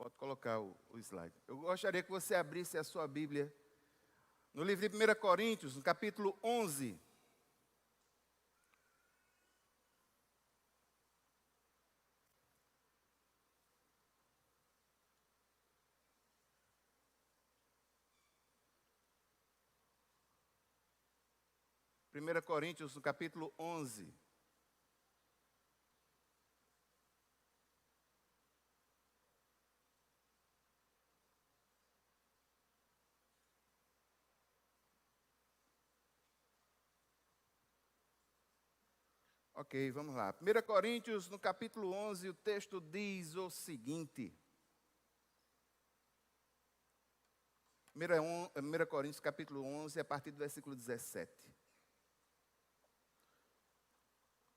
Pode colocar o slide. Eu gostaria que você abrisse a sua Bíblia no livro de 1 Coríntios, no capítulo 11. Primeira Coríntios, no capítulo 11. Ok, vamos lá. 1 Coríntios, no capítulo 11, o texto diz o seguinte. 1 Coríntios, capítulo 11, a partir do versículo 17.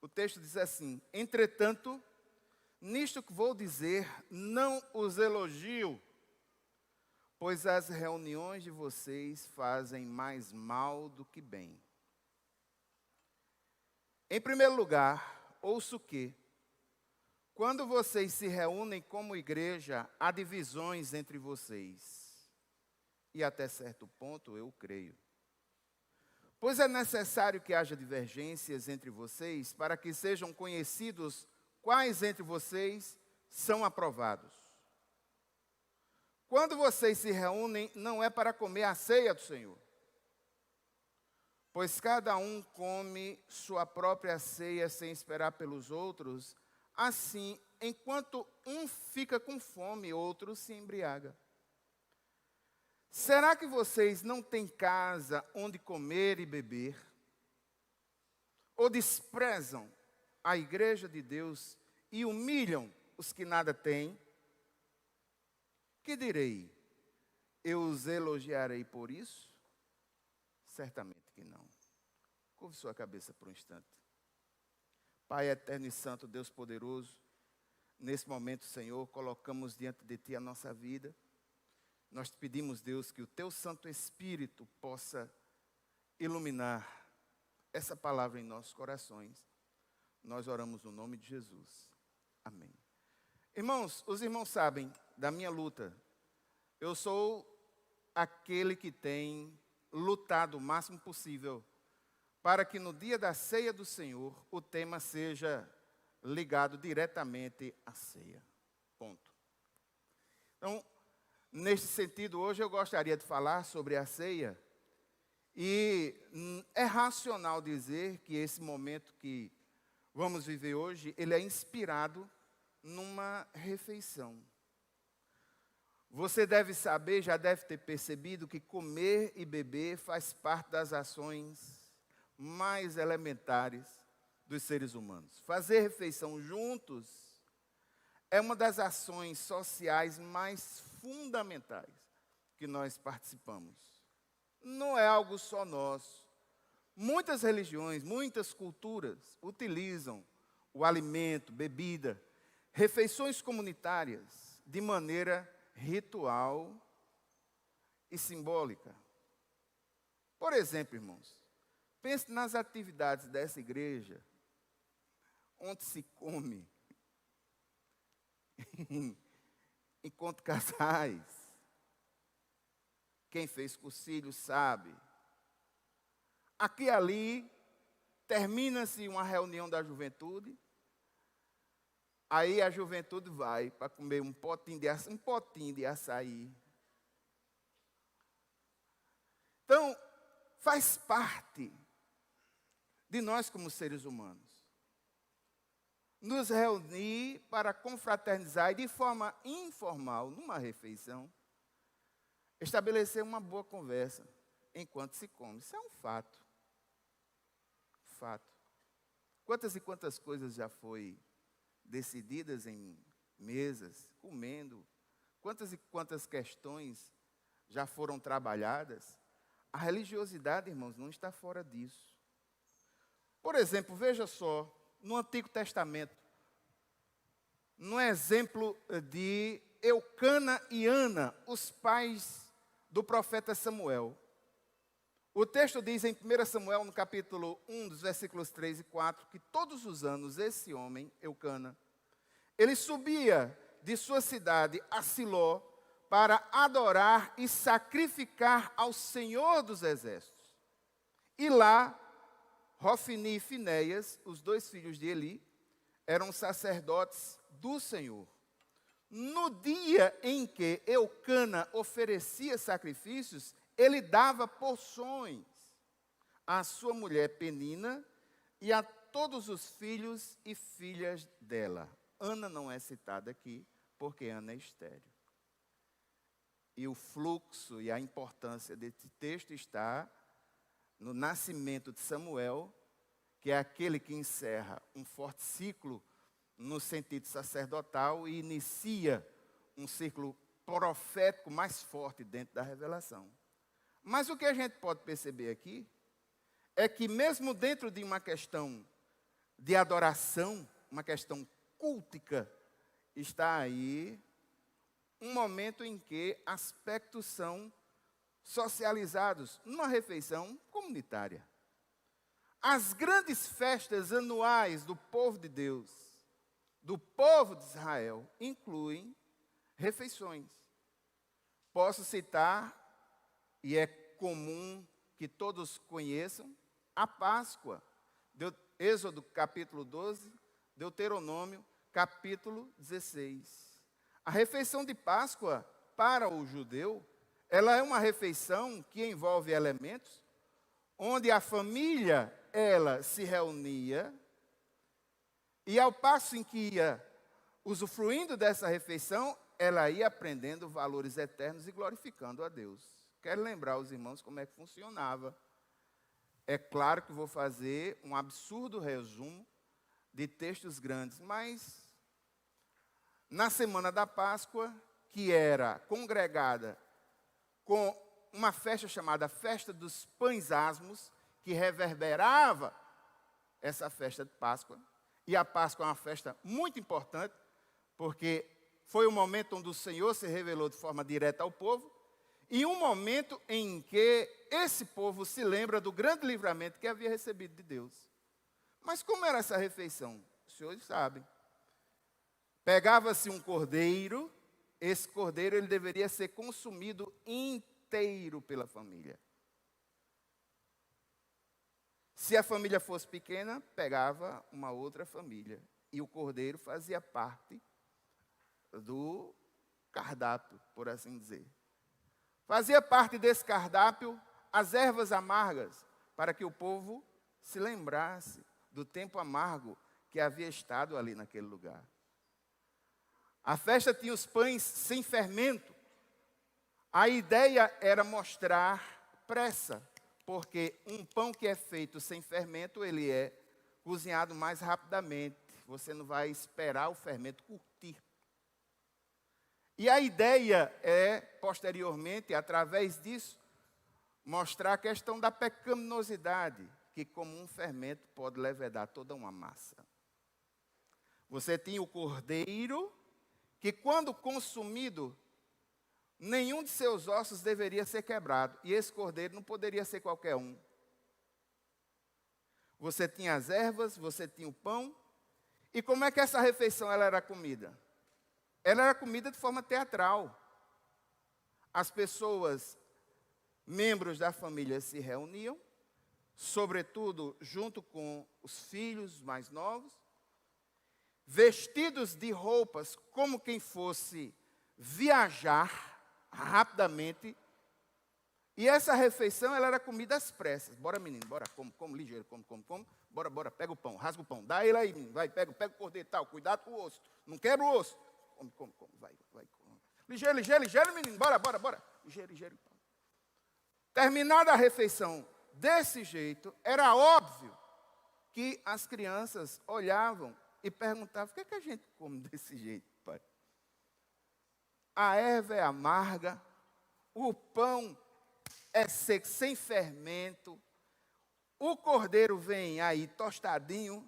O texto diz assim: entretanto, nisto que vou dizer, não os elogio, pois as reuniões de vocês fazem mais mal do que bem. Em primeiro lugar, ouço que, quando vocês se reúnem como igreja, há divisões entre vocês. E até certo ponto eu creio. Pois é necessário que haja divergências entre vocês, para que sejam conhecidos quais entre vocês são aprovados. Quando vocês se reúnem, não é para comer a ceia do Senhor, pois cada um come sua própria ceia sem esperar pelos outros. Assim, enquanto um fica com fome, outro se embriaga. Será que vocês não têm casa onde comer e beber? Ou desprezam a igreja de Deus e humilham os que nada têm? Que direi? Eu os elogiarei por isso? Certamente que não. Curve sua cabeça por um instante. Pai eterno e santo, Deus poderoso, nesse momento, Senhor, colocamos diante de Ti a nossa vida. Nós te pedimos, Deus, que o Teu Santo Espírito possa iluminar essa palavra em nossos corações. Nós oramos no nome de Jesus. Amém. Irmãos, os irmãos sabem da minha luta. Eu sou aquele que tem lutado o máximo possível para que no dia da ceia do Senhor o tema seja ligado diretamente à ceia. Ponto. Então, neste sentido, hoje eu gostaria de falar sobre a ceia. E é racional dizer que esse momento que vamos viver hoje, ele é inspirado numa refeição. Você deve saber, já deve ter percebido que comer e beber faz parte das ações mais elementares dos seres humanos. Fazer refeição juntos é uma das ações sociais mais fundamentais que nós participamos. Não é algo só nosso. Muitas religiões, muitas culturas utilizam o alimento, bebida, refeições comunitárias de maneira ritual e simbólica. Por exemplo, irmãos, pense nas atividades dessa igreja, onde se come enquanto casais. Quem fez cursilho sabe. Aqui e ali, termina-se uma reunião da juventude, aí a juventude vai para comer um potinho de açaí. Então, faz parte de nós como seres humanos nos reunir para confraternizar e de forma informal, numa refeição, estabelecer uma boa conversa enquanto se come. Isso é um fato. Fato. Quantas e quantas coisas já foi decididas em mesas, comendo? Quantas e quantas questões já foram trabalhadas? A religiosidade, irmãos, não está fora disso. Por exemplo, veja só, no Antigo Testamento, no exemplo de Eucana e Ana, os pais do profeta Samuel. O texto diz em 1 Samuel, no capítulo 1, dos versículos 3 e 4, que todos os anos esse homem, Eucana, ele subia de sua cidade a Siló para adorar e sacrificar ao Senhor dos Exércitos. E lá, Hofni e Finéias, os dois filhos de Eli, eram sacerdotes do Senhor. No dia em que Eucana oferecia sacrifícios, ele dava porções à sua mulher Penina e a todos os filhos e filhas dela. Ana não é citada aqui, porque Ana é estéril. E o fluxo e a importância desse texto está no nascimento de Samuel, que é aquele que encerra um forte ciclo no sentido sacerdotal e inicia um ciclo profético mais forte dentro da revelação. Mas o que a gente pode perceber aqui é que mesmo dentro de uma questão de adoração, uma questão cultica, está aí um momento em que aspectos são socializados numa refeição comunitária. As grandes festas anuais do povo de Deus, do povo de Israel, incluem refeições. Posso citar, e é comum que todos conheçam, a Páscoa. Êxodo capítulo 12, Deuteronômio capítulo 16. A refeição de Páscoa, para o judeu, ela é uma refeição que envolve elementos onde a família, ela se reunia e ao passo em que ia usufruindo dessa refeição, ela ia aprendendo valores eternos e glorificando a Deus. Quero lembrar os irmãos como é que funcionava. É claro que vou fazer um absurdo resumo de textos grandes, mas na semana da Páscoa, que era congregada com uma festa chamada Festa dos Pães Asmos, que reverberava essa festa de Páscoa. E a Páscoa é uma festa muito importante, porque foi o momento onde o Senhor se revelou de forma direta ao povo, e um momento em que esse povo se lembra do grande livramento que havia recebido de Deus. Mas como era essa refeição? Os senhores sabem. Pegava-se um cordeiro, esse cordeiro ele deveria ser consumido inteiro pela família. Se a família fosse pequena, pegava uma outra família. E o cordeiro fazia parte do cardápio, por assim dizer. Fazia parte desse cardápio as ervas amargas, para que o povo se lembrasse do tempo amargo que havia estado ali naquele lugar. A festa tinha os pães sem fermento. A ideia era mostrar pressa, porque um pão que é feito sem fermento, ele é cozinhado mais rapidamente. Você não vai esperar o fermento curtir. E a ideia é, posteriormente, através disso, mostrar a questão da pecaminosidade, que como um fermento pode levedar toda uma massa. Você tinha o cordeiro, que quando consumido, nenhum de seus ossos deveria ser quebrado. E esse cordeiro não poderia ser qualquer um. Você tinha as ervas, você tinha o pão. E como é que essa refeição ela era comida? Ela era comida de forma teatral. As pessoas, membros da família, se reuniam, sobretudo junto com os filhos mais novos, vestidos de roupas como quem fosse viajar rapidamente. E essa refeição ela era comida às pressas. Bora, menino, bora, come ligeiro, come. Bora, pega o pão, rasga o pão. Dá ele aí, menino, vai, pega o cordeiro e tal. Cuidado com o osso, não quebra o osso. Come, vai. Come. Ligeiro, menino, bora. Ligeiro. Terminada a refeição desse jeito, era óbvio que as crianças olhavam e perguntavam: por que a gente come desse jeito, pai? A erva é amarga, o pão é seco, sem fermento, o cordeiro vem aí tostadinho,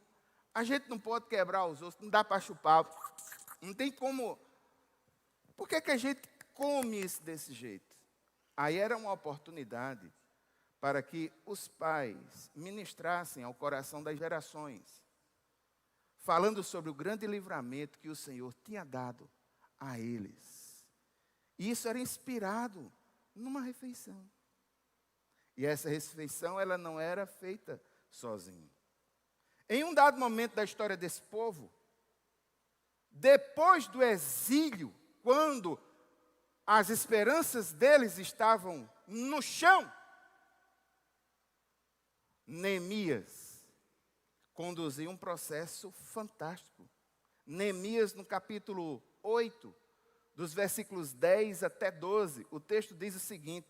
a gente não pode quebrar os ossos, não dá para chupar, não tem como. Por que a gente come isso desse jeito? Aí era uma oportunidade para que os pais ministrassem ao coração das gerações, falando sobre o grande livramento que o Senhor tinha dado a eles. E isso era inspirado numa refeição. E essa refeição, ela não era feita sozinho. Em um dado momento da história desse povo, depois do exílio, quando as esperanças deles estavam no chão, Neemias conduziu um processo fantástico. Neemias, no capítulo 8, dos versículos 10 até 12, o texto diz o seguinte: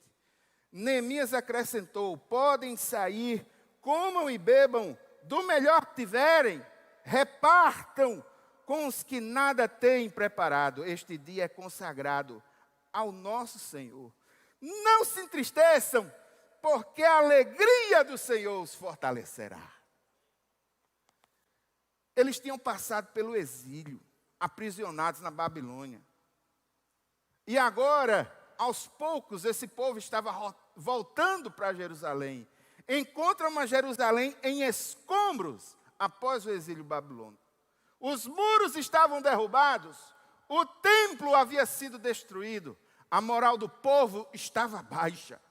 Neemias acrescentou: podem sair, comam e bebam do melhor que tiverem, repartam com os que nada têm preparado. Este dia é consagrado ao nosso Senhor. Não se entristeçam, porque a alegria do Senhor os fortalecerá. Eles tinham passado pelo exílio, aprisionados na Babilônia. E agora, aos poucos, esse povo estava voltando para Jerusalém. Encontra uma Jerusalém em escombros após o exílio babilônico. Os muros estavam derrubados, o templo havia sido destruído, a moral do povo estava baixa.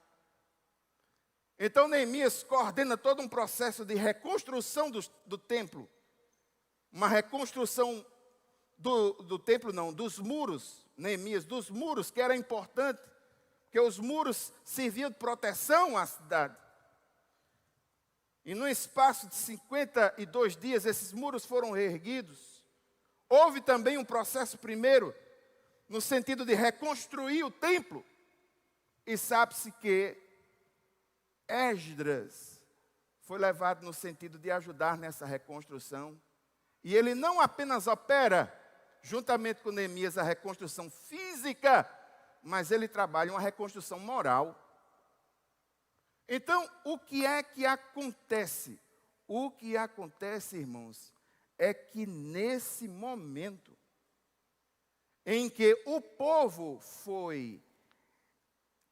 Então Neemias coordena todo um processo de reconstrução do templo. Uma reconstrução do templo não, dos muros, Neemias, dos muros, que era importante, porque os muros serviam de proteção à cidade. E no espaço de 52 dias, esses muros foram reerguidos. Houve também um processo primeiro, no sentido de reconstruir o templo. E sabe-se que Esdras foi levado no sentido de ajudar nessa reconstrução. E ele não apenas opera, juntamente com Neemias, a reconstrução física, mas ele trabalha uma reconstrução moral. Então, o que é que acontece? O que acontece, irmãos, é que nesse momento em que o povo foi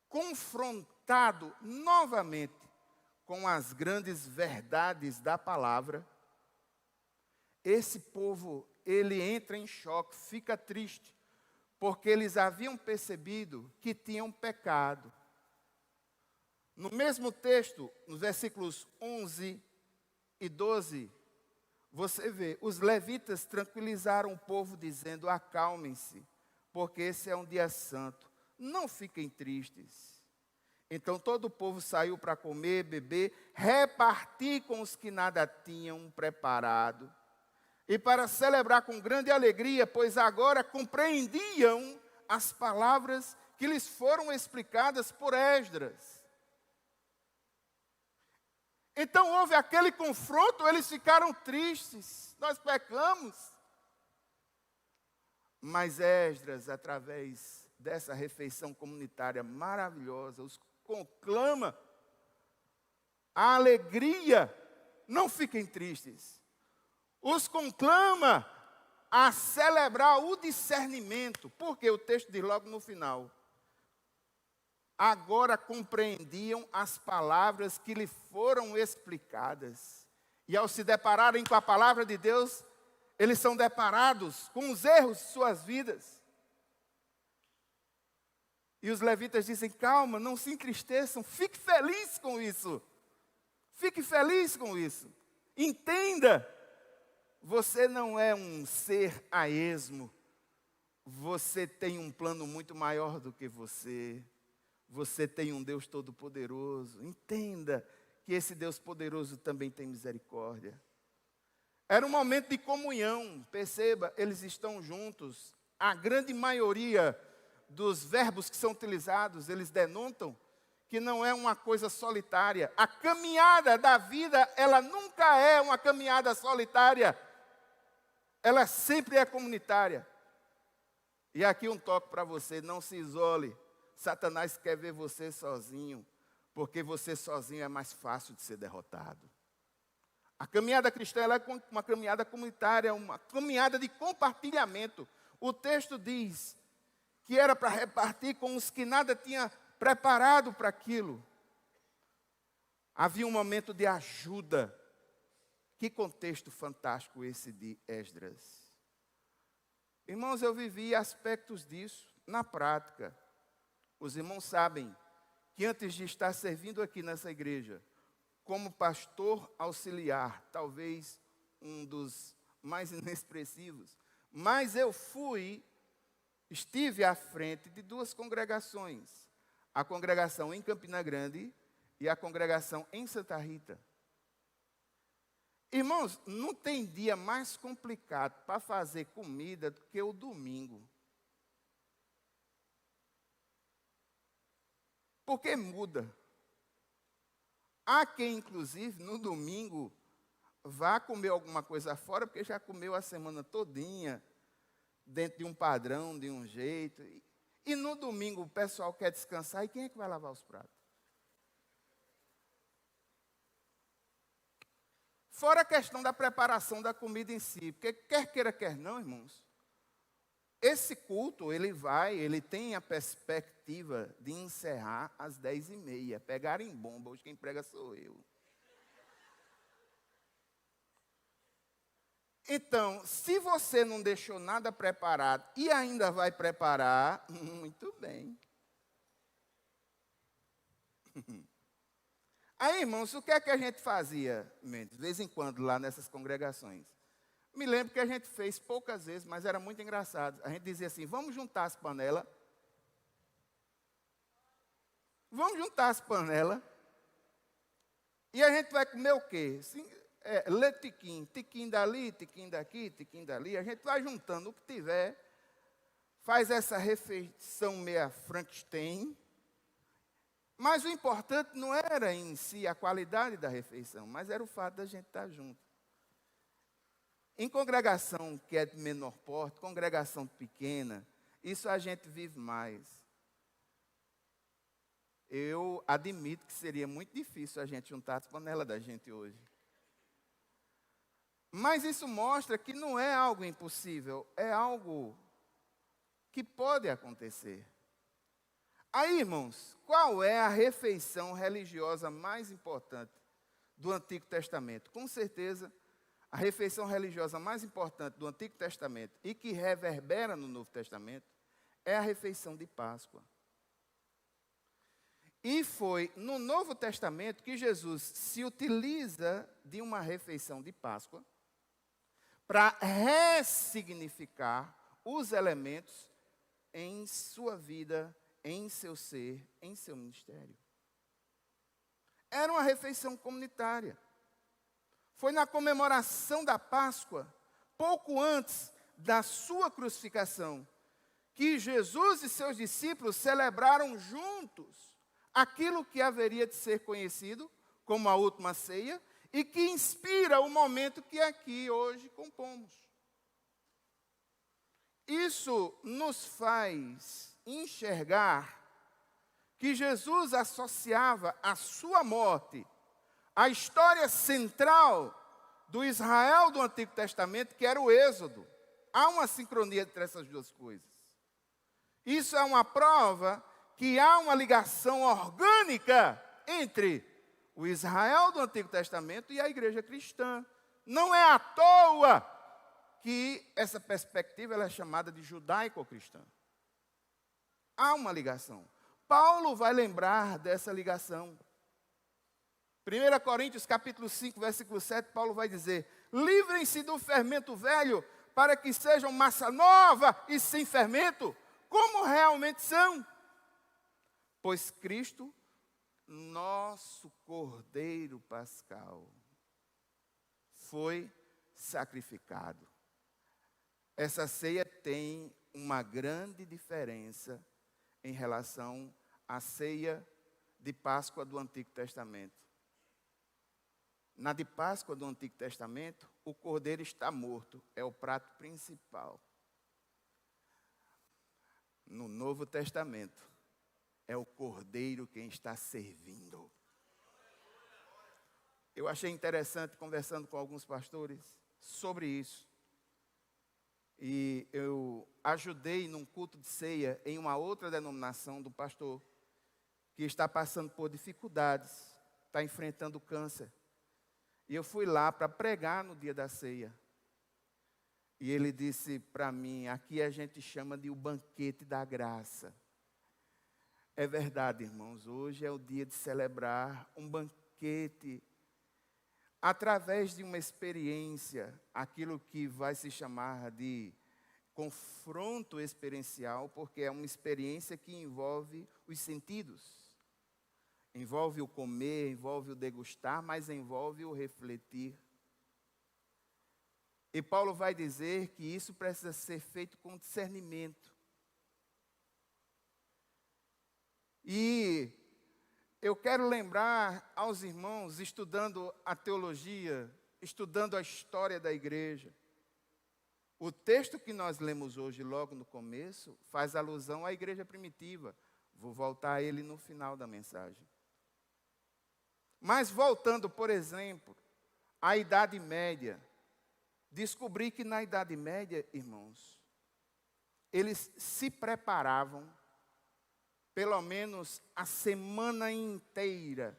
confrontado novamente com as grandes verdades da palavra, esse povo, ele entra em choque, fica triste, porque eles haviam percebido que tinham pecado. No mesmo texto, nos versículos 11 e 12, você vê, os levitas tranquilizaram o povo dizendo: acalmem-se, porque esse é um dia santo, não fiquem tristes. Então todo o povo saiu para comer, beber, repartir com os que nada tinham preparado, e para celebrar com grande alegria, pois agora compreendiam as palavras que lhes foram explicadas por Esdras. Então houve aquele confronto, eles ficaram tristes, nós pecamos. Mas Esdras, através dessa refeição comunitária maravilhosa, os conclama a alegria, não fiquem tristes. Os conclama a celebrar o discernimento, porque o texto diz logo no final: agora compreendiam as palavras que lhe foram explicadas. E ao se depararem com a palavra de Deus, eles são deparados com os erros de suas vidas. E os levitas dizem: calma, não se entristeçam, fique feliz com isso. Fique feliz com isso. Entenda, você não é um ser a esmo. Você tem um plano muito maior do que você. Você tem um Deus todo-poderoso. Entenda que esse Deus poderoso também tem misericórdia. Era um momento de comunhão. Perceba, eles estão juntos. A grande maioria dos verbos que são utilizados, eles denotam que não é uma coisa solitária. A caminhada da vida, ela nunca é uma caminhada solitária. Ela sempre é comunitária. E aqui um toque para você: não se isole. Satanás quer ver você sozinho, porque você sozinho é mais fácil de ser derrotado. A caminhada cristã ela é uma caminhada comunitária, uma caminhada de compartilhamento. O texto diz que era para repartir com os que nada tinha preparado para aquilo. Havia um momento de ajuda. Que contexto fantástico esse de Esdras. Irmãos, eu vivi aspectos disso na prática. Os irmãos sabem que antes de estar servindo aqui nessa igreja, como pastor auxiliar, talvez um dos mais inexpressivos, mas eu estive à frente de duas congregações, a congregação em Campina Grande e a congregação em Santa Rita. Irmãos, não tem dia mais complicado para fazer comida do que o domingo. Porque muda. Há quem, inclusive, no domingo, vá comer alguma coisa fora, porque já comeu a semana todinha, dentro de um padrão, de um jeito. E no domingo o pessoal quer descansar, e quem é que vai lavar os pratos? Fora a questão da preparação da comida em si, porque quer queira, quer não, irmãos, esse culto, ele tem a perspectiva de encerrar às 10h30, pegar em bomba, hoje quem prega sou eu. Então, se você não deixou nada preparado e ainda vai preparar, muito bem. Aí, irmãos, o que é que a gente fazia, de vez em quando, lá nessas congregações? Me lembro que a gente fez poucas vezes, mas era muito engraçado. A gente dizia assim, vamos juntar as panelas. Vamos juntar as panelas. E a gente vai comer o quê? Assim, tiquinho, tiquinho dali, tiquinho daqui, tiquinho dali. A gente vai juntando o que tiver. Faz essa refeição meia Frankenstein. Mas o importante não era em si a qualidade da refeição, mas era o fato da gente estar junto. Em congregação que é de menor porte, congregação pequena, isso a gente vive mais. Eu admito que seria muito difícil a gente juntar as panelas da gente hoje. Mas isso mostra que não é algo impossível, é algo que pode acontecer. Aí, irmãos, qual é a refeição religiosa mais importante do Antigo Testamento? Com certeza, a refeição religiosa mais importante do Antigo Testamento e que reverbera no Novo Testamento é a refeição de Páscoa. E foi no Novo Testamento que Jesus se utiliza de uma refeição de Páscoa para ressignificar os elementos em sua vida, em seu ser, em seu ministério. Era uma refeição comunitária. Foi na comemoração da Páscoa, pouco antes da sua crucificação, que Jesus e seus discípulos celebraram juntos aquilo que haveria de ser conhecido como a última ceia e que inspira o momento que aqui hoje compomos. Isso nos faz enxergar que Jesus associava a sua morte à história central do Israel do Antigo Testamento, que era o Êxodo. Há uma sincronia entre essas duas coisas. Isso é uma prova que há uma ligação orgânica entre o Israel do Antigo Testamento e a igreja cristã. Não é à toa que essa perspectiva ela é chamada de judaico-cristã. Há uma ligação. Paulo vai lembrar dessa ligação. 1 Coríntios capítulo 5, versículo 7, Paulo vai dizer: livrem-se do fermento velho, para que sejam massa nova e sem fermento, como realmente são. Pois Cristo, nosso Cordeiro Pascal, foi sacrificado. Essa ceia tem uma grande diferença em relação à ceia de Páscoa do Antigo Testamento. Na de Páscoa do Antigo Testamento, o cordeiro está morto, é o prato principal. No Novo Testamento, é o cordeiro quem está servindo. Eu achei interessante, conversando com alguns pastores, sobre isso. E eu ajudei num culto de ceia em uma outra denominação do pastor, que está passando por dificuldades, está enfrentando câncer. E eu fui lá para pregar no dia da ceia. E ele disse para mim, aqui a gente chama de o banquete da graça. É verdade, irmãos, hoje é o dia de celebrar um banquete através de uma experiência, aquilo que vai se chamar de confronto experiencial, porque é uma experiência que envolve os sentidos. Envolve o comer, envolve o degustar, mas envolve o refletir. E Paulo vai dizer que isso precisa ser feito com discernimento. E eu quero lembrar aos irmãos, estudando a teologia, estudando a história da igreja, o texto que nós lemos hoje, logo no começo, faz alusão à igreja primitiva. Vou voltar a ele no final da mensagem. Mas voltando, por exemplo, à Idade Média, descobri que na Idade Média, irmãos, eles se preparavam, pelo menos a semana inteira,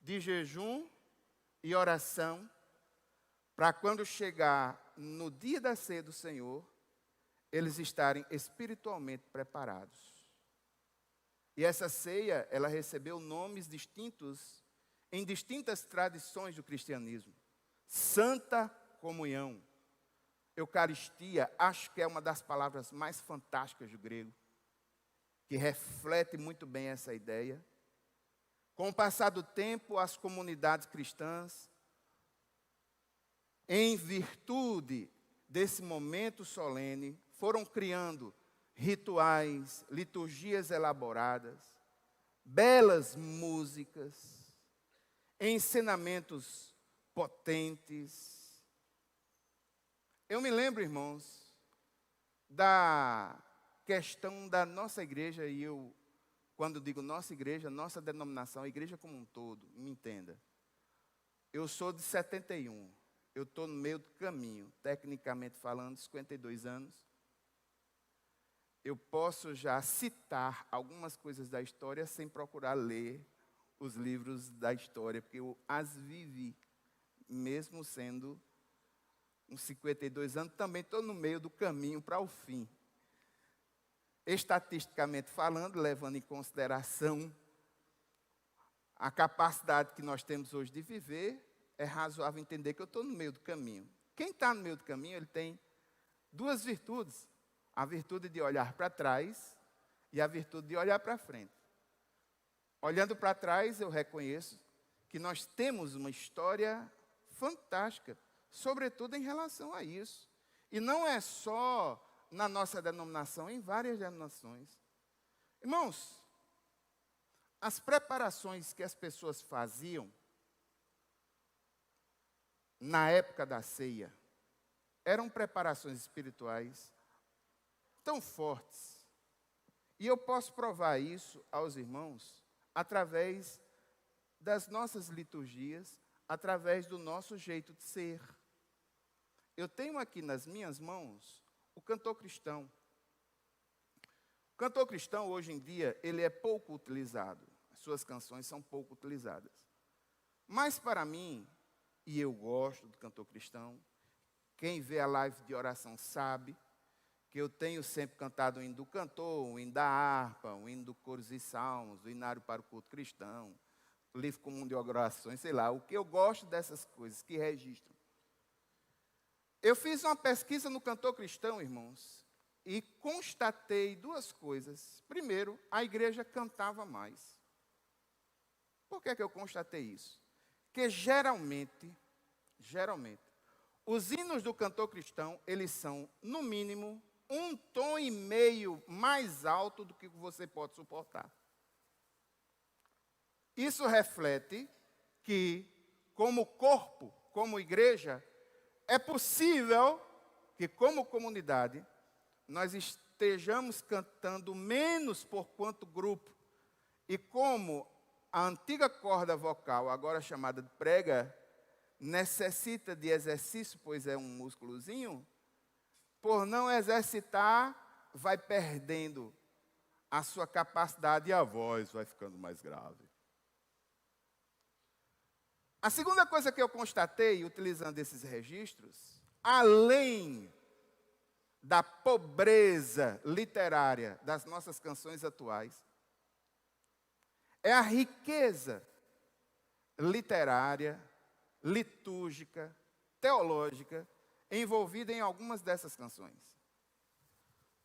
de jejum e oração, para quando chegar no dia da ceia do Senhor, eles estarem espiritualmente preparados. E essa ceia, ela recebeu nomes distintos, em distintas tradições do cristianismo. Santa Comunhão, Eucaristia, acho que é uma das palavras mais fantásticas do grego, que reflete muito bem essa ideia. Com o passar do tempo, as comunidades cristãs, em virtude desse momento solene, foram criando rituais, liturgias elaboradas, belas músicas, ensinamentos potentes. Eu me lembro, irmãos, da questão da nossa igreja, e eu, quando digo nossa igreja, nossa denominação, a igreja como um todo, me entenda. Eu sou de 71, eu estou no meio do caminho, tecnicamente falando, 52 anos. Eu posso já citar algumas coisas da história sem procurar ler os livros da história, porque eu as vivi, mesmo sendo uns 52 anos, também estou no meio do caminho para o fim. Estatisticamente falando, levando em consideração a capacidade que nós temos hoje de viver, é razoável entender que eu estou no meio do caminho. Quem está no meio do caminho, ele tem duas virtudes. A virtude de olhar para trás e a virtude de olhar para frente. Olhando para trás, eu reconheço que nós temos uma história fantástica, sobretudo em relação a isso. E não é só na nossa denominação, em várias denominações. Irmãos, as preparações que as pessoas faziam na época da ceia eram preparações espirituais tão fortes. E eu posso provar isso aos irmãos através das nossas liturgias, através do nosso jeito de ser. Eu tenho aqui nas minhas mãos o cantor cristão. O cantor cristão, hoje em dia, ele é pouco utilizado. As suas canções são pouco utilizadas. Mas para mim, e eu gosto do cantor cristão, quem vê a live de oração sabe que eu tenho sempre cantado o hino do cantor, o hino da harpa, o hino do coros e salmos, o hinário para o culto cristão, o livro comum de orações, sei lá, o que eu gosto dessas coisas que registram. Eu fiz uma pesquisa no cantor cristão, irmãos, e constatei duas coisas. Primeiro, a igreja cantava mais. Por que eu constatei isso? Porque geralmente, os hinos do cantor cristão, eles são, no mínimo, 1,5 tom mais alto do que você pode suportar. Isso reflete que, como corpo, como igreja, é possível que, como comunidade, nós estejamos cantando menos por quanto grupo. E como a antiga corda vocal, agora chamada de prega, necessita de exercício, pois é um músculozinho, por não exercitar, vai perdendo a sua capacidade e a voz vai ficando mais grave. A segunda coisa que eu constatei, utilizando esses registros, além da pobreza literária das nossas canções atuais é a riqueza literária, litúrgica, teológica, envolvida em algumas dessas canções.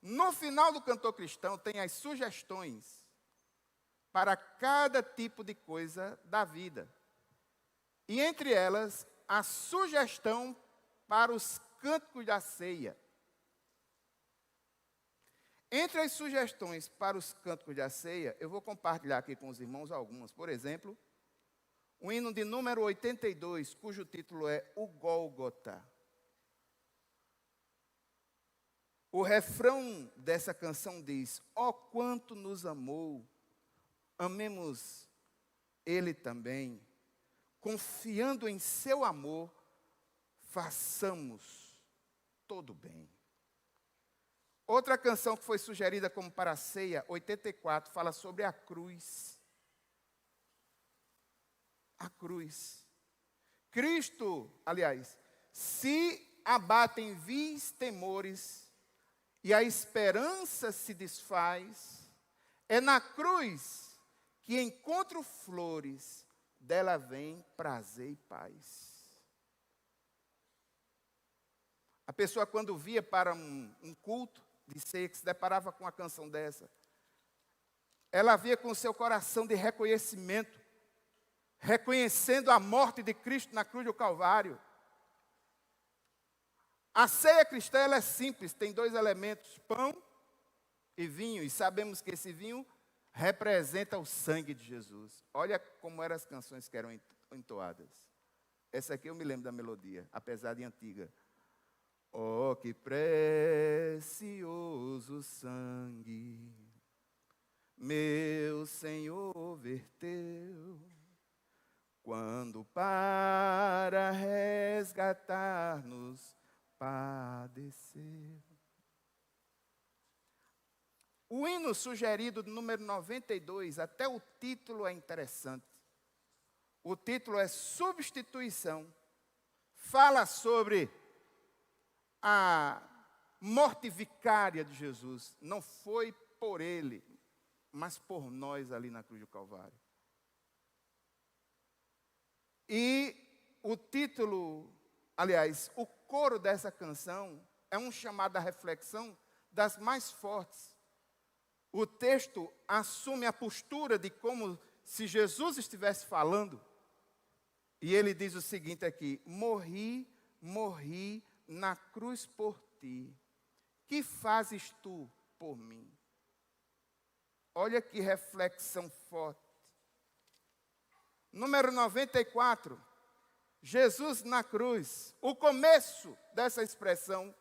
No final do cantor cristão tem as sugestões para cada tipo de coisa da vida. E entre elas, a sugestão para os cânticos da ceia. Entre as sugestões para os cânticos da ceia, eu vou compartilhar aqui com os irmãos algumas. Por exemplo, o hino de número 82, cujo título é O Gólgota. O refrão dessa canção diz: ó quanto nos amou, amemos Ele também, confiando em seu amor, façamos todo bem. Outra canção que foi sugerida como para a ceia, 84, fala sobre a cruz. A cruz. Cristo, aliás, se abatem vis temores e a esperança se desfaz, é na cruz que encontro flores, dela vem prazer e paz. A pessoa, quando via para um culto de ceia, que se deparava com uma canção dessa, ela via com o seu coração de reconhecimento, reconhecendo a morte de Cristo na cruz do Calvário. A ceia cristã ela é simples, tem dois elementos, pão e vinho, e sabemos que esse vinho representa o sangue de Jesus. Olha como eram as canções que eram entoadas. Essa aqui eu me lembro da melodia, apesar de antiga. Oh, que precioso sangue, meu Senhor verteu, quando para resgatar-nos padeceu. O hino sugerido do número 92, até o título é interessante. O título é Substituição. Fala sobre a morte vicária de Jesus. Não foi por ele, mas por nós ali na cruz do Calvário. E o título, aliás, o coro dessa canção é um chamado à reflexão das mais fortes. O texto assume a postura de como se Jesus estivesse falando. E ele diz o seguinte aqui: morri na cruz por ti. Que fazes tu por mim? Olha que reflexão forte. Número 94. Jesus na cruz. O começo dessa expressão,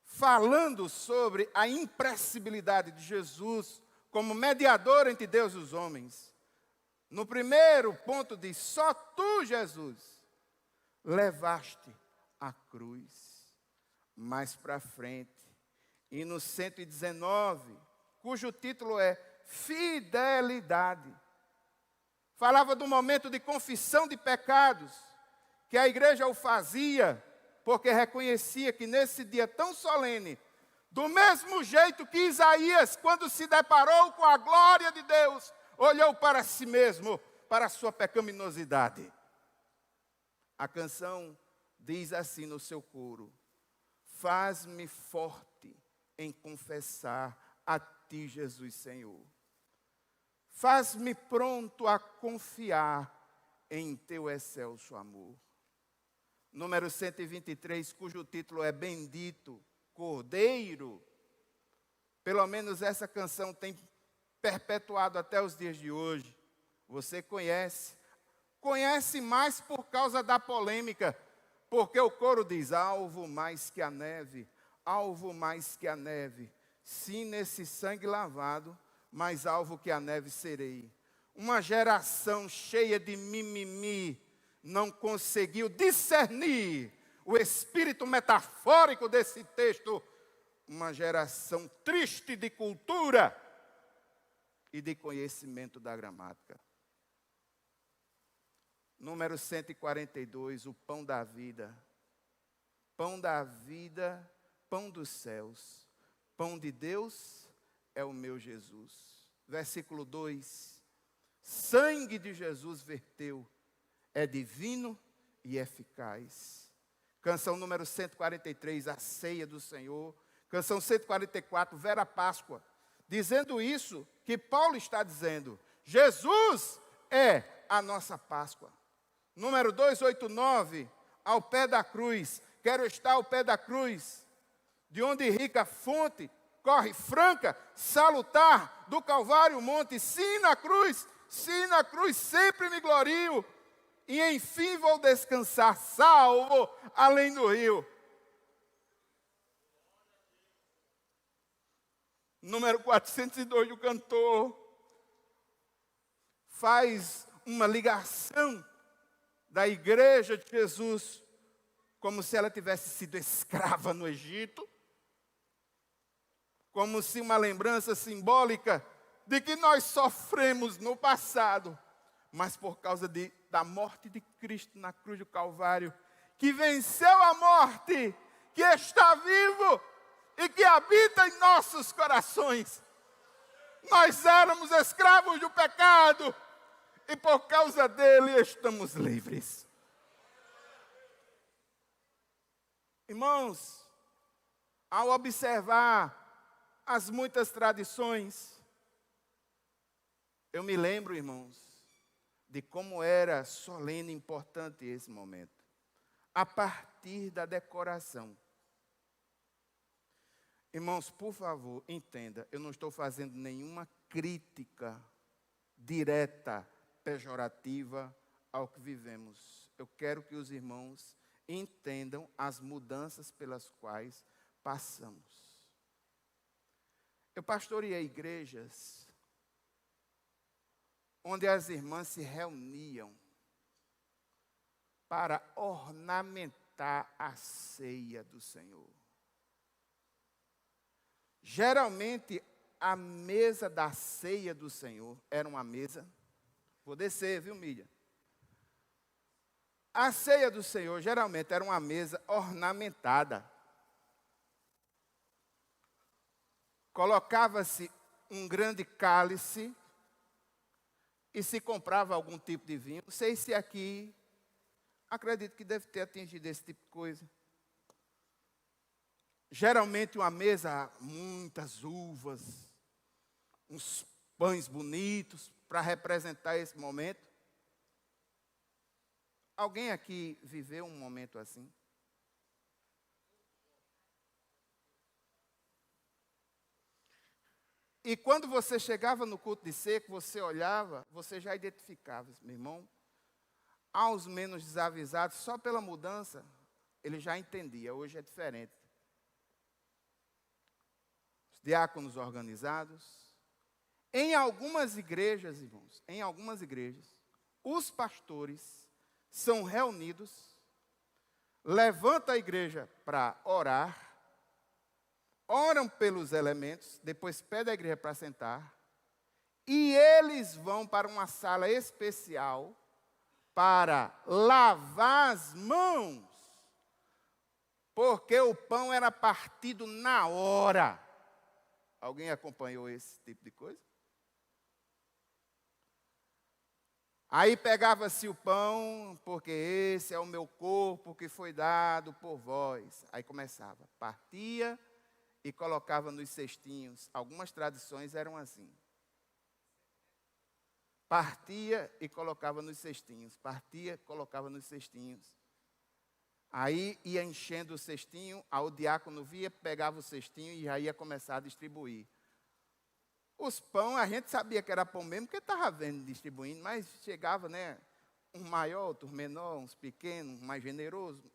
falando sobre a impressibilidade de Jesus como mediador entre Deus e os homens. No primeiro ponto diz: só tu, Jesus, levaste a cruz. Mais para frente, e no 119, cujo título é Fidelidade, falava do momento de confissão de pecados, que a igreja o fazia, porque reconhecia que nesse dia tão solene, do mesmo jeito que Isaías, quando se deparou com a glória de Deus, olhou para si mesmo, para a sua pecaminosidade. A canção diz assim no seu coro: faz-me forte em confessar a ti, Jesus Senhor. Faz-me pronto a confiar em teu excelso amor. Número 123, cujo título é Bendito Cordeiro. Pelo menos essa canção tem perpetuado até os dias de hoje. Você conhece mais por causa da polêmica, porque o coro diz: alvo mais que a neve, alvo mais que a neve, sim, nesse sangue lavado, mais alvo que a neve serei. Uma geração cheia de mimimi não conseguiu discernir o espírito metafórico desse texto. Uma geração triste de cultura e de conhecimento da gramática. Número 142, o pão da vida. Pão da vida pão dos céus, pão de Deus é o meu Jesus. Versículo 2, sangue de Jesus verteu, é divino e eficaz. Canção número 143, a ceia do Senhor. Canção 144, Vera Páscoa. Dizendo isso que Paulo está dizendo, Jesus é a nossa Páscoa. Número 289, ao pé da cruz. Quero estar ao pé da cruz, de onde rica fonte corre franca, salutar, do Calvário monte. Sim, na cruz sempre me glorio. E enfim vou descansar, salvo, além do rio. Número 402 do cantor faz uma ligação da igreja de Jesus, como se ela tivesse sido escrava no Egito, como se uma lembrança simbólica de que nós sofremos no passado, mas por causa da morte de Cristo na cruz do Calvário, que venceu a morte, que está vivo e que habita em nossos corações. Nós éramos escravos do pecado e por causa dele estamos livres. Irmãos, ao observar as muitas tradições, eu me lembro, irmãos, de como era solene e importante esse momento. A partir da decoração. Irmãos, por favor, entenda, eu não estou fazendo nenhuma crítica direta, pejorativa ao que vivemos. Eu quero que os irmãos entendam as mudanças pelas quais passamos. Eu pastoreei igrejas onde as irmãs se reuniam para ornamentar a ceia do Senhor. Geralmente, a mesa da ceia do Senhor era uma mesa, vou descer, viu, Mídia? A ceia do Senhor geralmente era uma mesa ornamentada. Colocava-se um grande cálice e se comprava algum tipo de vinho. Não sei se aqui, acredito que deve ter atingido esse tipo de coisa. Geralmente uma mesa, muitas uvas, uns pães bonitos para representar esse momento. Alguém aqui viveu um momento assim? E quando você chegava no culto de seco, você olhava, você já identificava, meu irmão, aos menos desavisados, só pela mudança, ele já entendia, hoje é diferente. Os diáconos organizados. Em algumas igrejas, irmãos, os pastores são reunidos, levantam a igreja para orar, oram pelos elementos, depois pedem a igreja para sentar, e eles vão para uma sala especial para lavar as mãos, porque o pão era partido na hora. Alguém acompanhou esse tipo de coisa? Aí pegava-se o pão, porque esse é o meu corpo que foi dado por vós. Aí começava, partia e colocava nos cestinhos. Algumas tradições eram assim. Partia e colocava nos cestinhos. Partia, colocava nos cestinhos. Aí ia enchendo o cestinho, aí o diácono via, pegava o cestinho e já ia começar a distribuir. Os pão, a gente sabia que era pão mesmo, porque estava vendo distribuindo, mas chegava, né, um maior, outro menor, uns pequenos, um mais generoso.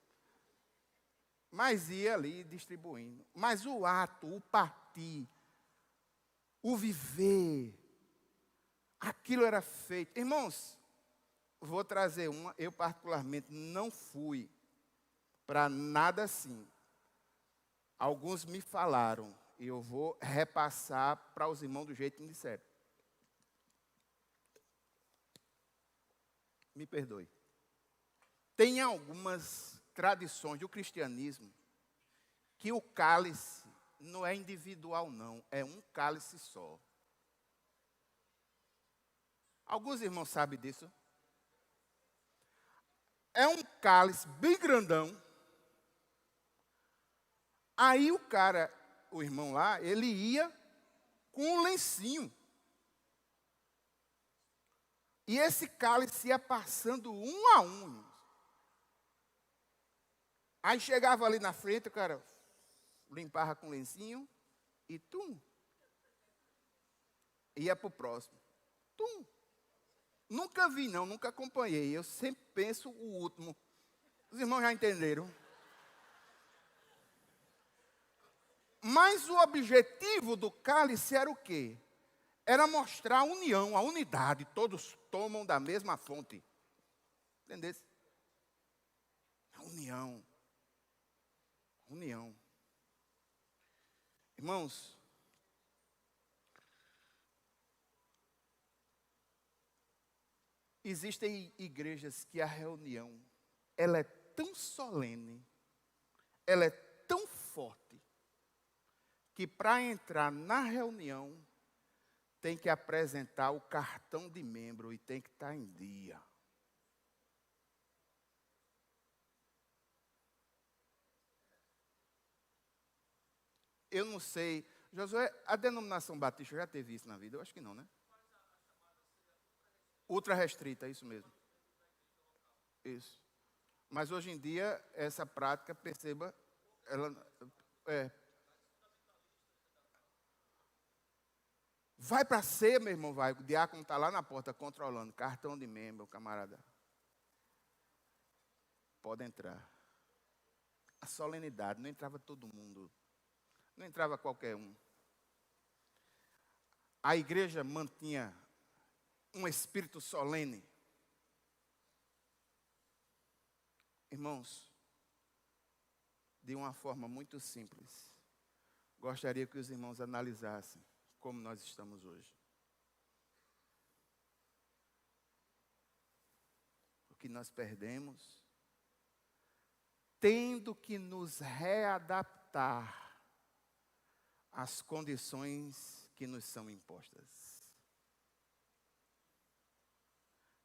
Mas ia ali distribuindo. Mas o ato, o partir, o viver, aquilo era feito. Irmãos, vou trazer uma, eu particularmente não fui para nada assim. Alguns me falaram, e eu vou repassar para os irmãos do jeito que me disseram. Me perdoe. Tem algumas tradições do cristianismo que o cálice não é individual, não. É um cálice só. Alguns irmãos sabem disso. É um cálice bem grandão. Aí o irmão lá, ele ia com um lencinho. E esse cálice ia passando um a um. Aí chegava ali na frente, o cara limpava com o lencinho e tum. Ia para o próximo. Tum. Nunca vi não, nunca acompanhei. Eu sempre penso o último. Os irmãos já entenderam. Mas o objetivo do cálice era o quê? Era mostrar a união, a unidade. Todos tomam da mesma fonte. Entendeu? A união. União. Irmãos, existem igrejas que a reunião, ela é tão solene, ela é tão forte, que para entrar na reunião, tem que apresentar o cartão de membro e tem que estar em dia. Eu não sei, Josué, a denominação batista já teve isso na vida? Eu acho que não, né? Ultra restrita, é isso mesmo. Isso. Mas hoje em dia, essa prática, perceba, ela vai para ser, meu irmão, vai. O diácono está lá na porta controlando. Cartão de membro, camarada. Pode entrar. A solenidade, não entrava todo mundo. Não entrava qualquer um. A igreja mantinha um espírito solene. Irmãos, de uma forma muito simples, gostaria que os irmãos analisassem como nós estamos hoje. O que nós perdemos, tendo que nos readaptar às condições que nos são impostas.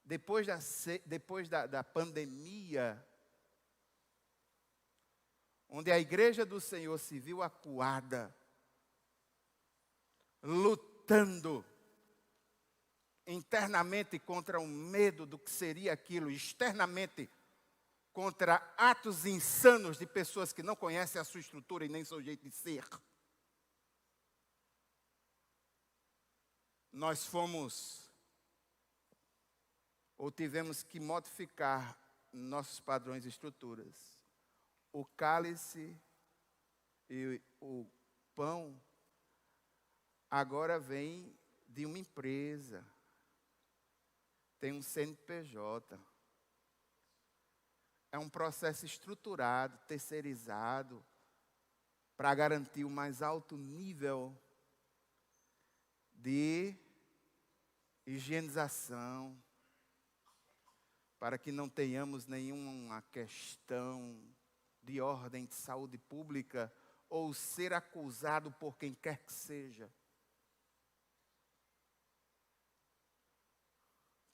Depois da pandemia, onde a igreja do Senhor se viu acuada, lutando internamente contra o medo do que seria aquilo, externamente contra atos insanos de pessoas que não conhecem a sua estrutura e nem seu jeito de ser. Nós tivemos que modificar nossos padrões e estruturas. O cálice e o pão agora vem de uma empresa. Tem um CNPJ. É um processo estruturado, terceirizado, para garantir o mais alto nível de higienização, para que não tenhamos nenhuma questão de ordem de saúde pública ou ser acusado por quem quer que seja.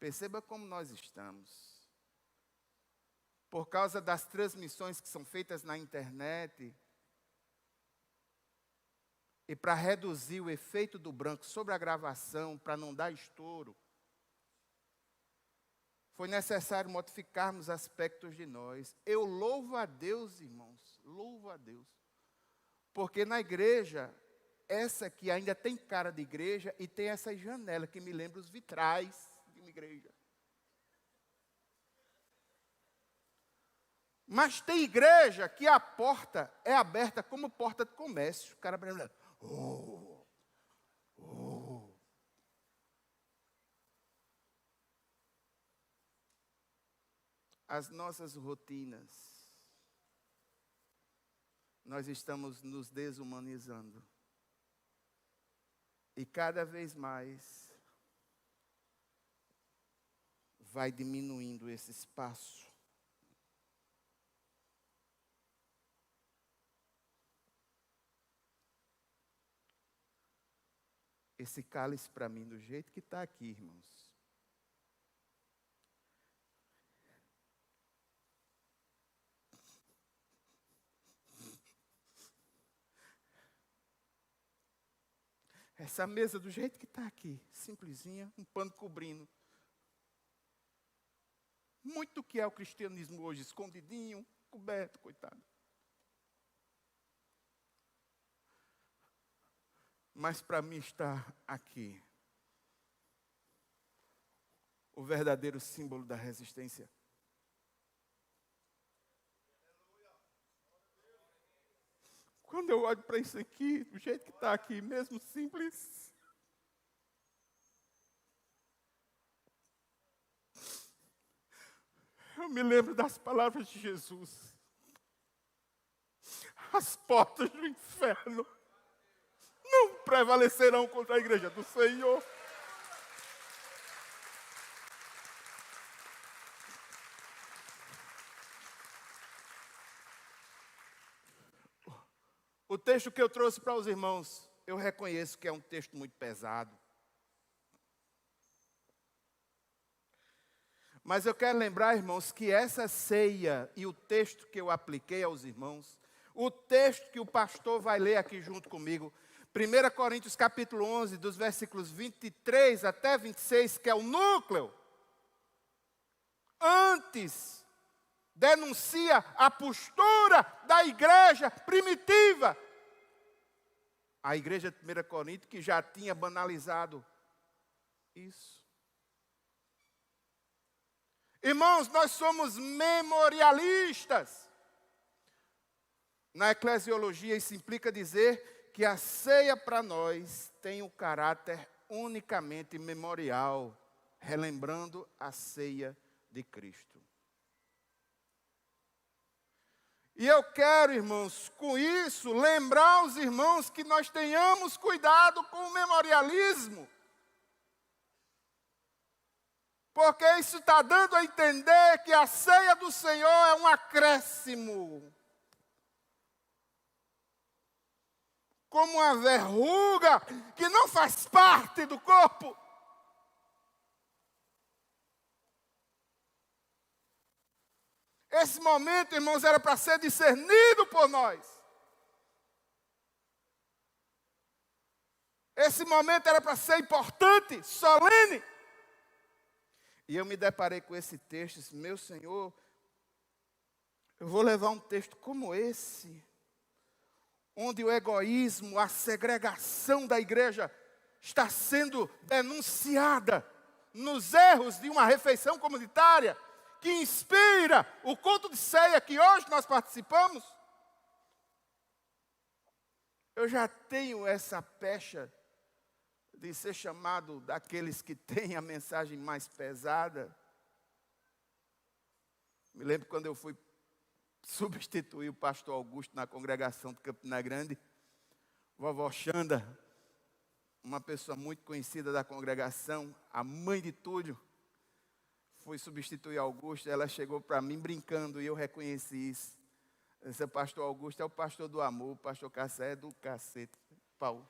Perceba como nós estamos. Por causa das transmissões que são feitas na internet, e para reduzir o efeito do branco sobre a gravação, para não dar estouro, foi necessário modificarmos aspectos de nós. Eu louvo a Deus, irmãos, louvo a Deus. Porque na igreja, essa aqui ainda tem cara de igreja e tem essa janela que me lembra os vitrais de uma igreja. Mas tem igreja que a porta é aberta como porta de comércio. O cara brasileiro, As nossas rotinas, nós estamos nos desumanizando. E cada vez mais vai diminuindo esse espaço. esse cálice para mim do jeito que está aqui, irmãos. Essa mesa do jeito que está aqui, simplesinha, um pano cobrindo. Muito que é o cristianismo hoje, escondidinho, coberto, coitado. Mas para mim está aqui o verdadeiro símbolo da resistência. Quando eu olho para isso aqui, do jeito que está aqui, mesmo simples, eu me lembro das palavras de Jesus. As portas do inferno não prevalecerão contra a igreja do Senhor. O texto que eu trouxe para os irmãos, eu reconheço que é um texto muito pesado. Mas eu quero lembrar, irmãos, que essa ceia e o texto que eu apliquei aos irmãos, o texto que o pastor vai ler aqui junto comigo, 1 Coríntios capítulo 11, dos versículos 23 até 26, que é o núcleo, antes denuncia a postura da igreja primitiva. A igreja de 1 Coríntios que já tinha banalizado isso. Irmãos, nós somos memorialistas. Na eclesiologia isso implica dizer que a ceia para nós tem um caráter unicamente memorial, relembrando a ceia de Cristo. E eu quero, irmãos, com isso, lembrar os irmãos que nós tenhamos cuidado com o memorialismo. Porque isso está dando a entender que a ceia do Senhor é um acréscimo. Como uma verruga que não faz parte do corpo. Esse momento, irmãos, era para ser discernido por nós. Esse momento era para ser importante, solene. E eu me deparei com esse texto e disse, meu Senhor, eu vou levar um texto como esse, onde o egoísmo, a segregação da igreja está sendo denunciada nos erros de uma refeição comunitária, que inspira o culto de ceia que hoje nós participamos. Eu já tenho essa pecha de ser chamado daqueles que têm a mensagem mais pesada. Me lembro quando eu fui substituir o pastor Augusto na congregação de Campina Grande, vovó Xanda, uma pessoa muito conhecida da congregação, a mãe de Túlio, fui substituir Augusto, ela chegou para mim brincando e eu reconheci isso. Esse pastor Augusto é o pastor do amor, o pastor Cassé é do cacete, pau.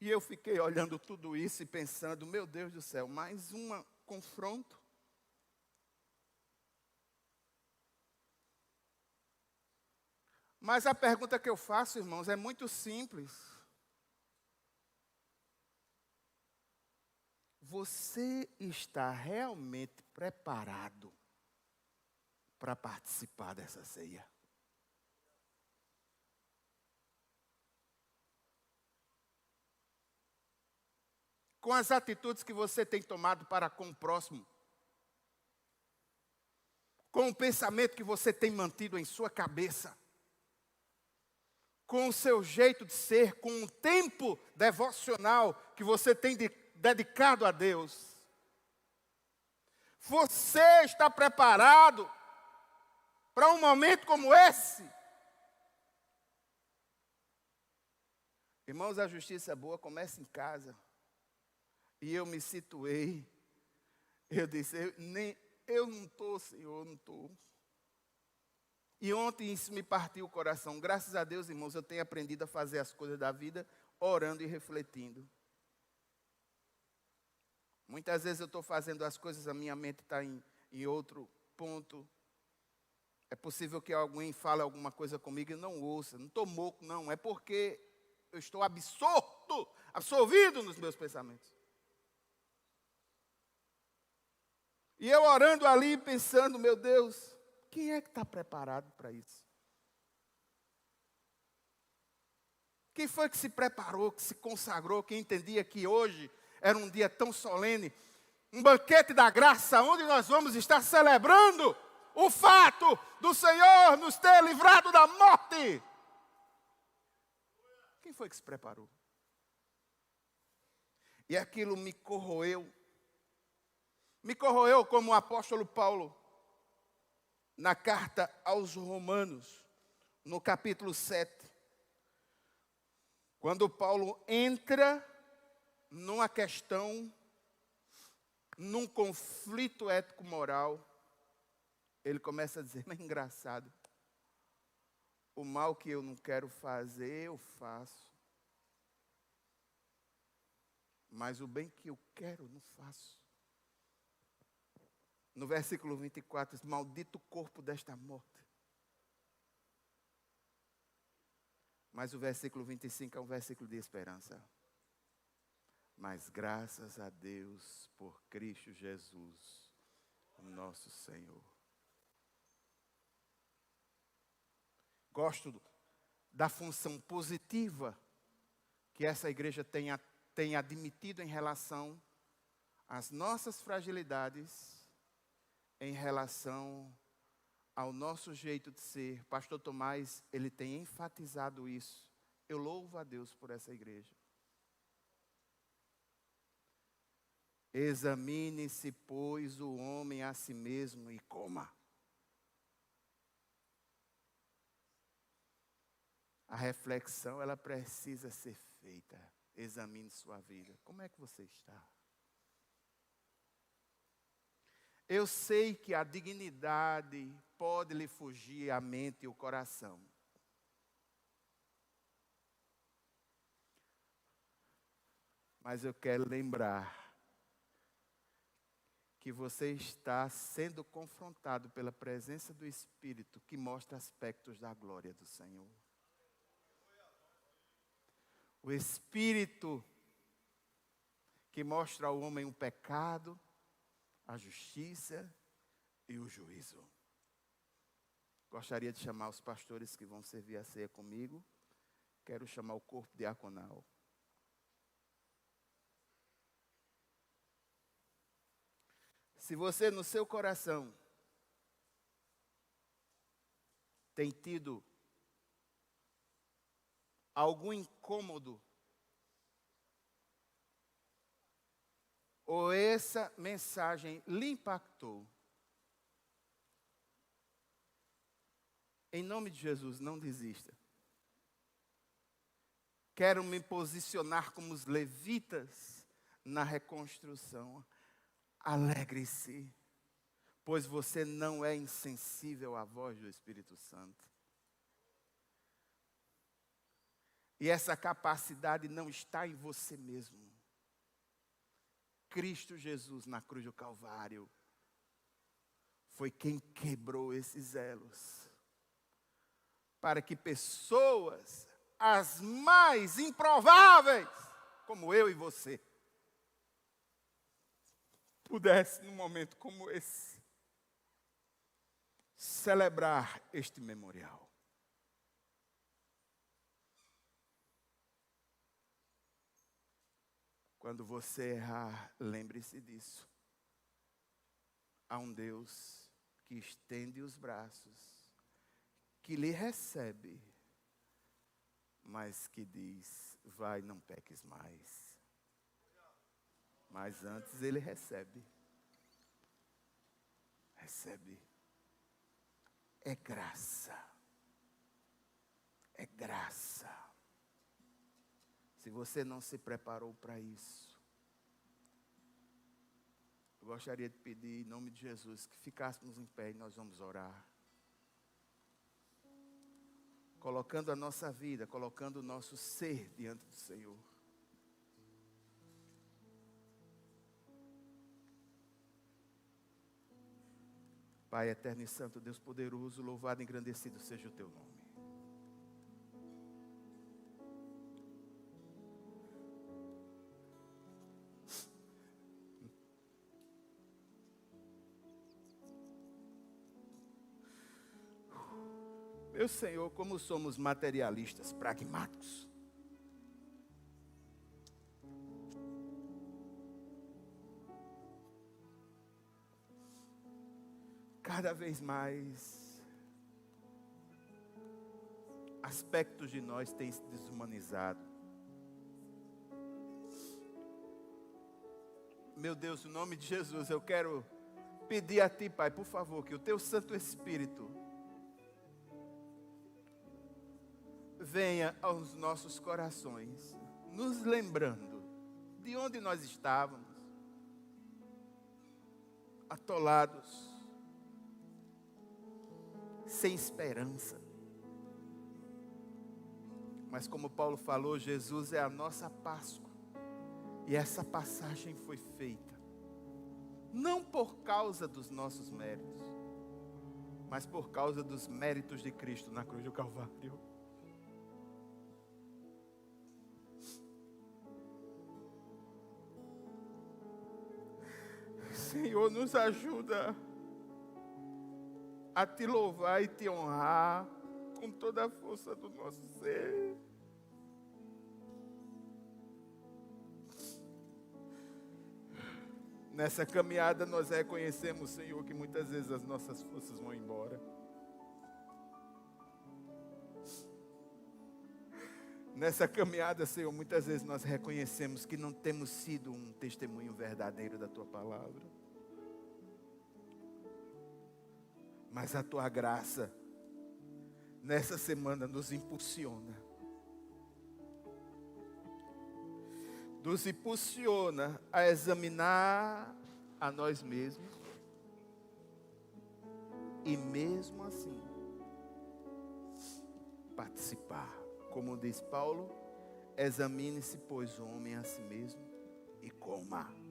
E eu fiquei olhando tudo isso e pensando, meu Deus do céu, mais um confronto. Mas a pergunta que eu faço, irmãos, é muito simples. Você está realmente preparado para participar dessa ceia? Com as atitudes que você tem tomado para com o próximo? Com o pensamento que você tem mantido em sua cabeça? Com o seu jeito de ser, com o tempo devocional que você tem dedicado a Deus? Você está preparado para um momento como esse? Irmãos, a justiça boa começa em casa. E eu me situei. Eu disse, eu não estou, Senhor, não estou. E ontem isso me partiu o coração. Graças a Deus, irmãos, eu tenho aprendido a fazer as coisas da vida orando e refletindo. Muitas vezes eu estou fazendo as coisas, a minha mente está em outro ponto. É possível que alguém fale alguma coisa comigo e eu não ouça. Não estou moco, não. É porque eu estou absorvido nos meus pensamentos. E eu orando ali, pensando, meu Deus, quem é que está preparado para isso? Quem foi que se preparou, que se consagrou, que entendia que hoje era um dia tão solene, um banquete da graça, onde nós vamos estar celebrando o fato do Senhor nos ter livrado da morte? Quem foi que se preparou? E aquilo me corroeu. Me corroeu como o apóstolo Paulo, na carta aos Romanos, no capítulo 7. Quando Paulo entra numa questão, num conflito ético-moral, ele começa a dizer, mas é engraçado, o mal que eu não quero fazer, eu faço. Mas o bem que eu quero, não faço. No versículo 24, diz, maldito o corpo desta morte. Mas o versículo 25 é um versículo de esperança. Mas graças a Deus por Cristo Jesus, o nosso Senhor. Gosto da função positiva que essa igreja tem admitido em relação às nossas fragilidades, em relação ao nosso jeito de ser. Pastor Tomás, ele tem enfatizado isso. Eu louvo a Deus por essa igreja. Examine-se, pois, o homem a si mesmo e coma. A reflexão, ela precisa ser feita. Examine sua vida. Como é que você está? Eu sei que a dignidade pode lhe fugir à mente e o coração. Mas eu quero lembrar que você está sendo confrontado pela presença do Espírito que mostra aspectos da glória do Senhor. O Espírito que mostra ao homem o pecado, a justiça e o juízo. Gostaria de chamar os pastores que vão servir a ceia comigo. Quero chamar o corpo diaconal. Se você no seu coração tem tido algum incômodo, ou essa mensagem lhe impactou, em nome de Jesus, não desista. Quero me posicionar como os levitas na reconstrução. Alegre-se, pois você não é insensível à voz do Espírito Santo. E essa capacidade não está em você mesmo. Cristo Jesus na cruz do Calvário foi quem quebrou esses elos, para que pessoas, as mais improváveis, como eu e você, pudesse, num momento como esse, celebrar este memorial. Quando você errar, lembre-se disso. Há um Deus que estende os braços, que lhe recebe, mas que diz, vai, não peques mais. Mas antes ele recebe. Recebe. É graça. É graça. Se você não se preparou para isso, eu gostaria de pedir, em nome de Jesus, que ficássemos em pé e nós vamos orar. colocando a nossa vida, colocando o nosso ser diante do Senhor. Pai eterno e santo, Deus poderoso, louvado e engrandecido seja o teu nome. Meu Senhor, como somos materialistas, pragmáticos. Cada vez mais, aspectos de nós têm se desumanizado. Meu Deus, em nome de Jesus, eu quero pedir a Ti, Pai, por favor, que o Teu Santo Espírito venha aos nossos corações, nos lembrando de onde nós estávamos, atolados, sem esperança. Mas como Paulo falou, Jesus é a nossa Páscoa. E essa passagem foi feita, não por causa dos nossos méritos, mas por causa dos méritos de Cristo na cruz do Calvário. Senhor, nos ajuda a Te louvar e Te honrar com toda a força do nosso ser. Nessa caminhada nós reconhecemos, Senhor, que muitas vezes as nossas forças vão embora. Nessa caminhada, Senhor, muitas vezes nós reconhecemos que não temos sido um testemunho verdadeiro da Tua palavra. Mas a Tua graça, nessa semana, nos impulsiona. Nos impulsiona a examinar a nós mesmos. E mesmo assim, participar. Como diz Paulo, examine-se, pois, o homem a si mesmo e coma.